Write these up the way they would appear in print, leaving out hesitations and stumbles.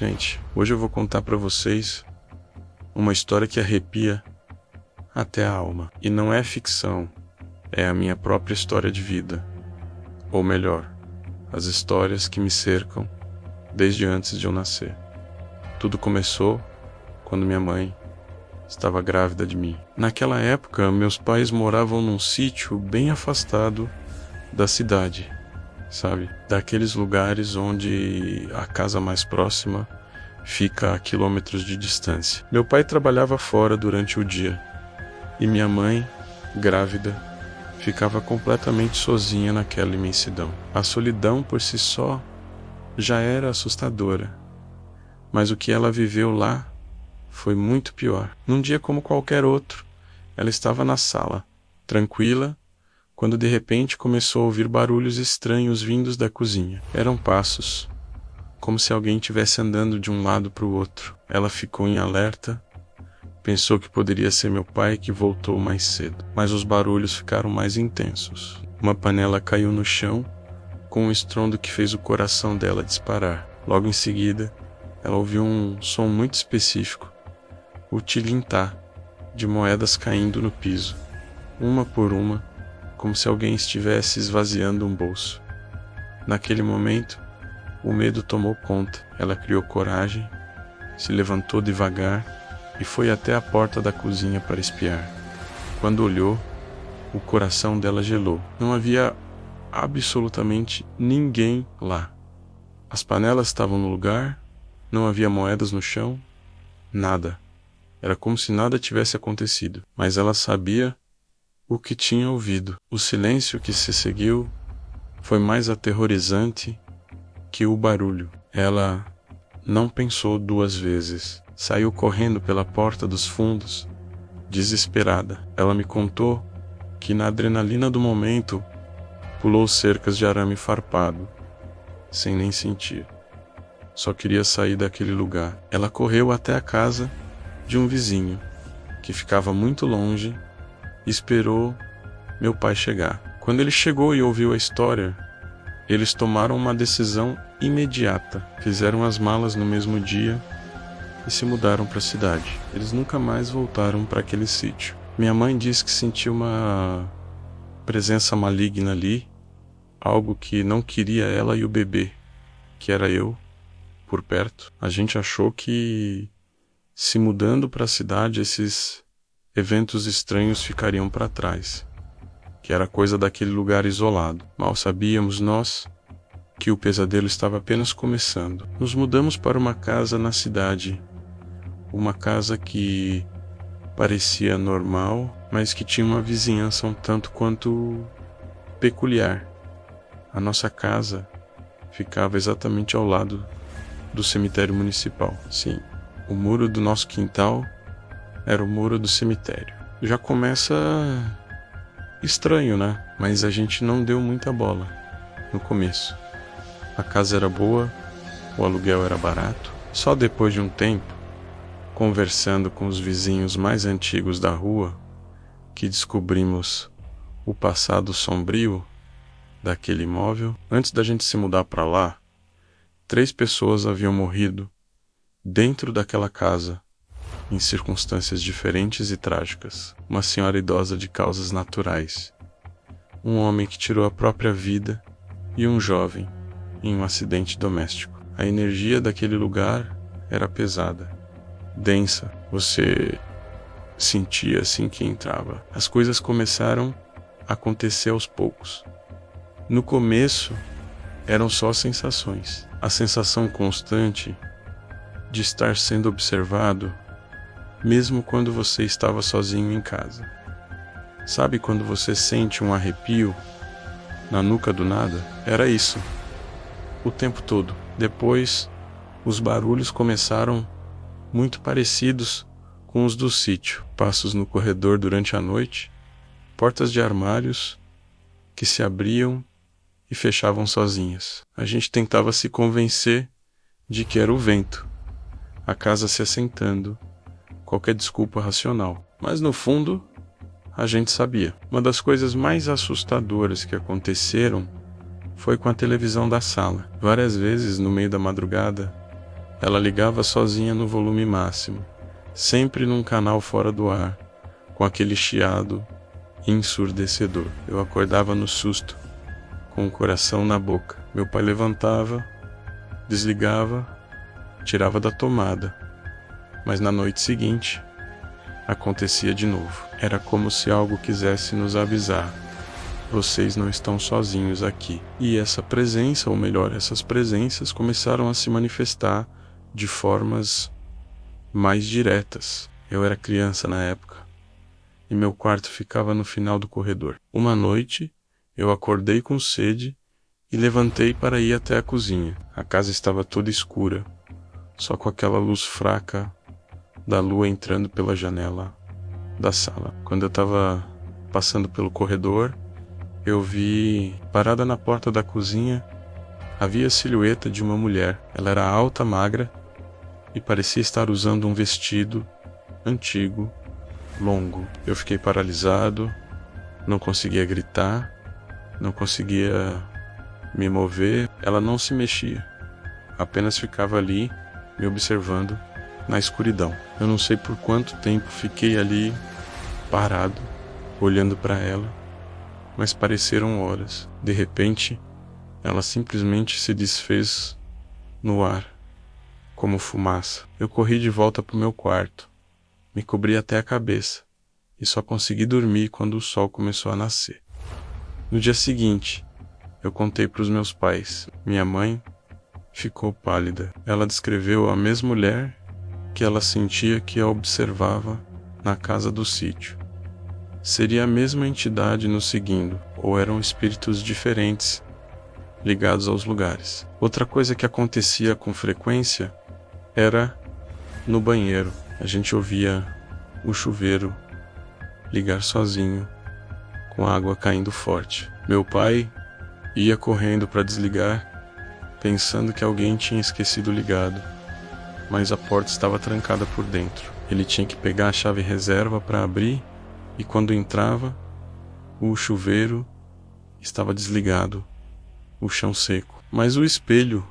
Gente, hoje eu vou contar pra vocês uma história que arrepia até a alma. E não é ficção, é a minha própria história de vida. Ou melhor, as histórias que me cercam desde antes de eu nascer. Tudo começou quando minha mãe estava grávida de mim. Naquela época, meus pais moravam num sítio bem afastado da cidade, sabe? Daqueles lugares onde a casa mais próxima fica a quilômetros de distância. Meu pai trabalhava fora durante o dia e minha mãe, grávida, ficava completamente sozinha naquela imensidão. A solidão por si só já era assustadora, mas o que ela viveu lá foi muito pior. Num dia como qualquer outro, ela estava na sala, tranquila, quando de repente começou a ouvir barulhos estranhos vindos da cozinha. Eram passos, como se alguém estivesse andando de um lado para o outro. Ela ficou em alerta, pensou que poderia ser meu pai que voltou mais cedo, mas os barulhos ficaram mais intensos. Uma panela caiu no chão, com um estrondo que fez o coração dela disparar. Logo em seguida, ela ouviu um som muito específico, o tilintar de moedas caindo no piso, uma por uma, como se alguém estivesse esvaziando um bolso. Naquele momento, o medo tomou conta. Ela criou coragem, se levantou devagar e foi até a porta da cozinha para espiar. Quando olhou, o coração dela gelou. Não havia absolutamente ninguém lá. As panelas estavam no lugar, não havia moedas no chão, nada. Era como se nada tivesse acontecido, mas ela sabia o que tinha ouvido. O silêncio que se seguiu foi mais aterrorizante que o barulho. Ela não pensou duas vezes. Saiu correndo pela porta dos fundos, desesperada. Ela me contou que na adrenalina do momento pulou cercas de arame farpado, sem nem sentir. Só queria sair daquele lugar. Ela correu até a casa de um vizinho, que ficava muito longe, e esperou meu pai chegar. Quando ele chegou e ouviu a história, eles tomaram uma decisão imediata. Fizeram as malas no mesmo dia e se mudaram para a cidade. Eles nunca mais voltaram para aquele sítio. Minha mãe disse que sentiu uma presença maligna ali, algo que não queria ela e o bebê, que era eu, por perto. A gente achou que, se mudando para a cidade, esses eventos estranhos ficariam para trás, que era coisa daquele lugar isolado. Mal sabíamos nós que o pesadelo estava apenas começando. Nos mudamos para uma casa na cidade, uma casa que parecia normal, mas que tinha uma vizinhança um tanto quanto peculiar. A nossa casa ficava exatamente ao lado do cemitério municipal. Sim, o muro do nosso quintal era o muro do cemitério. Já começa estranho, né? Mas a gente não deu muita bola no começo. A casa era boa, o aluguel era barato. Só depois de um tempo, conversando com os vizinhos mais antigos da rua, que descobrimos o passado sombrio daquele imóvel. Antes da gente se mudar para lá, 3 pessoas haviam morrido dentro daquela casa, em circunstâncias diferentes e trágicas. Uma senhora idosa de causas naturais, um homem que tirou a própria vida e um jovem em um acidente doméstico. A energia daquele lugar era pesada, densa. Você sentia assim que entrava. As coisas começaram a acontecer aos poucos. No começo, eram só sensações. A sensação constante de estar sendo observado, mesmo quando você estava sozinho em casa. Sabe quando você sente um arrepio na nuca do nada? Era isso, o tempo todo. Depois, os barulhos começaram muito parecidos com os do sítio. Passos no corredor durante a noite, portas de armários que se abriam e fechavam sozinhas. A gente tentava se convencer de que era o vento, a casa se assentando, qualquer desculpa racional. Mas no fundo, a gente sabia. Uma das coisas mais assustadoras que aconteceram foi com a televisão da sala. Várias vezes, no meio da madrugada, Ela ligava sozinha no volume máximo, sempre num canal fora do ar, com aquele chiado ensurdecedor. Eu acordava no susto, com o coração na boca. Meu pai levantava, desligava, tirava da tomada, mas na noite seguinte acontecia de novo. Era como se algo quisesse nos avisar: vocês não estão sozinhos aqui. E essa presença, ou melhor, essas presenças começaram a se manifestar de formas mais diretas. Eu era criança na época e meu quarto ficava no final do corredor. Uma noite, eu acordei com sede e levantei para ir até a cozinha. A casa estava toda escura, só com aquela luz fraca da lua entrando pela janela da sala. Quando eu estava passando pelo corredor, eu vi, parada na porta da cozinha, havia a silhueta de uma mulher. Ela era alta, magra e parecia estar usando um vestido antigo, longo. Eu fiquei paralisado, não conseguia gritar, não conseguia me mover. Ela não se mexia, apenas ficava ali me observando na escuridão. Eu não sei por quanto tempo fiquei ali parado, olhando para ela, mas pareceram horas. De repente, ela simplesmente se desfez no ar, como fumaça. Eu corri de volta para o meu quarto, me cobri até a cabeça e só consegui dormir quando o sol começou a nascer. No dia seguinte, eu contei para os meus pais. Minha mãe ficou pálida. Ela descreveu a mesma mulher que ela sentia que a observava na casa do sítio. Seria a mesma entidade nos seguindo, ou eram espíritos diferentes ligados aos lugares. Outra coisa que acontecia com frequência era no banheiro. A gente ouvia o chuveiro ligar sozinho, com a água caindo forte. Meu pai ia correndo para desligar, pensando que alguém tinha esquecido ligado, mas a porta estava trancada por dentro. Ele tinha que pegar a chave reserva para abrir, e quando entrava, o chuveiro estava desligado, o chão seco, mas o espelho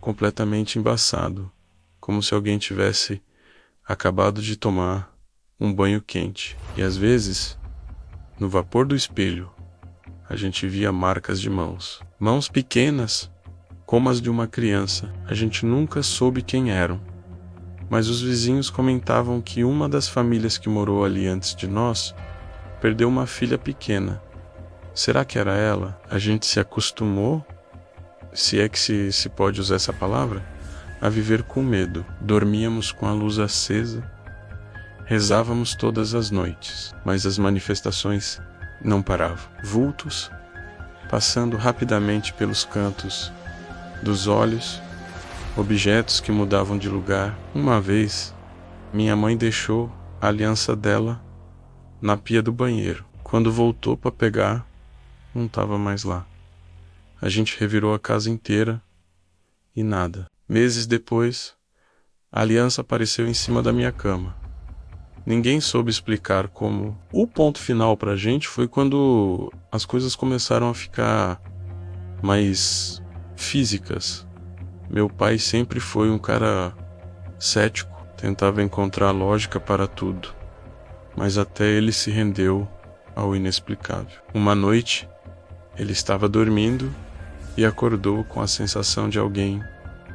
completamente embaçado, como se alguém tivesse acabado de tomar um banho quente. E às vezes, no vapor do espelho, a gente via marcas de mãos. Mãos pequenas, como as de uma criança. A gente nunca soube quem eram, mas os vizinhos comentavam que uma das famílias que morou ali antes de nós perdeu uma filha pequena. Será que era ela? A gente se acostumou, se é que se pode usar essa palavra, a viver com medo. Dormíamos com a luz acesa, rezávamos todas as noites, mas as manifestações não paravam. Vultos passando rapidamente pelos cantos dos olhos, objetos que mudavam de lugar. Uma vez, minha mãe deixou a aliança dela na pia do banheiro. Quando voltou para pegar, não estava mais lá. A gente revirou a casa inteira e nada. Meses depois, a aliança apareceu em cima da minha cama. Ninguém soube explicar como. O ponto final pra gente foi quando as coisas começaram a ficar mais físicas. Meu pai sempre foi um cara cético, tentava encontrar lógica para tudo, mas até ele se rendeu ao inexplicável. Uma noite, ele estava dormindo e acordou com a sensação de alguém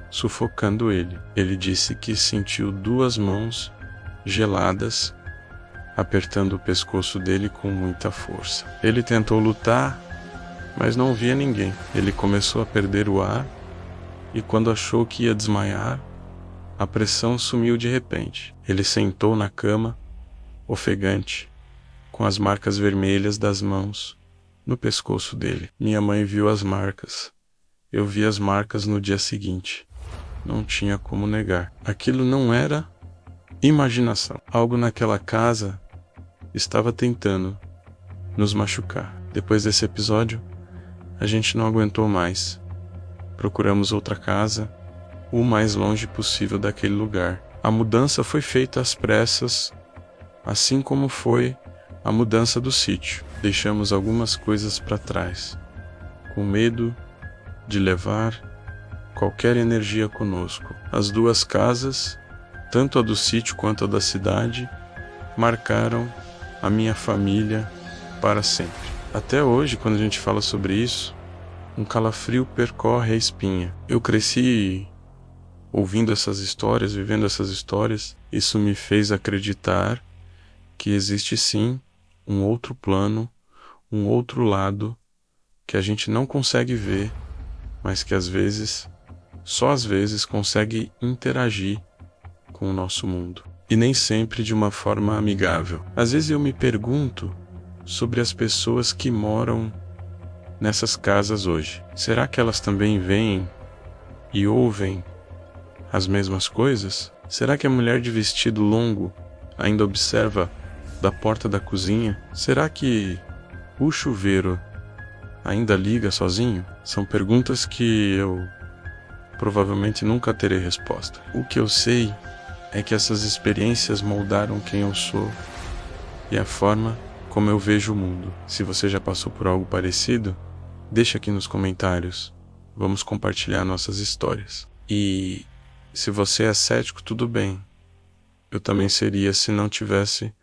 sufocando ele. Ele disse que sentiu 2 mãos geladas apertando o pescoço dele com muita força. Ele tentou lutar, mas não via ninguém. Ele começou a perder o ar e quando achou que ia desmaiar, a pressão sumiu de repente. Ele sentou na cama, ofegante, com as marcas vermelhas das mãos no pescoço dele. Minha mãe viu as marcas. Eu vi as marcas no dia seguinte. Não tinha como negar. Aquilo não era imaginação. Algo naquela casa estava tentando nos machucar. Depois desse episódio, a gente não aguentou mais. Procuramos outra casa, o mais longe possível daquele lugar. A mudança foi feita às pressas, assim como foi a mudança do sítio. Deixamos algumas coisas para trás, com medo de levar qualquer energia conosco. As duas casas, tanto a do sítio quanto a da cidade, marcaram a minha família para sempre. Até hoje, quando a gente fala sobre isso, um calafrio percorre a espinha. Eu cresci ouvindo essas histórias, vivendo essas histórias. Isso me fez acreditar que existe sim um outro plano, um outro lado que a gente não consegue ver, mas que às vezes, só às vezes, consegue interagir com o nosso mundo. E nem sempre de uma forma amigável. Às vezes eu me pergunto sobre as pessoas que moram nessas casas hoje. Será que elas também veem e ouvem as mesmas coisas? Será que a mulher de vestido longo ainda observa da porta da cozinha? Será que o chuveiro ainda liga sozinho? São perguntas que eu provavelmente nunca terei resposta. O que eu sei é que essas experiências moldaram quem eu sou e a forma como eu vejo o mundo. Se você já passou por algo parecido, deixa aqui nos comentários. Vamos compartilhar nossas histórias. E se você é cético, tudo bem. Eu também seria se não tivesse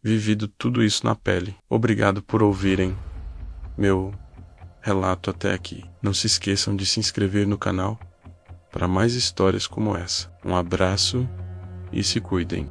vivido tudo isso na pele. Obrigado por ouvirem meu relato até aqui. Não se esqueçam de se inscrever no canal para mais histórias como essa. Um abraço e se cuidem.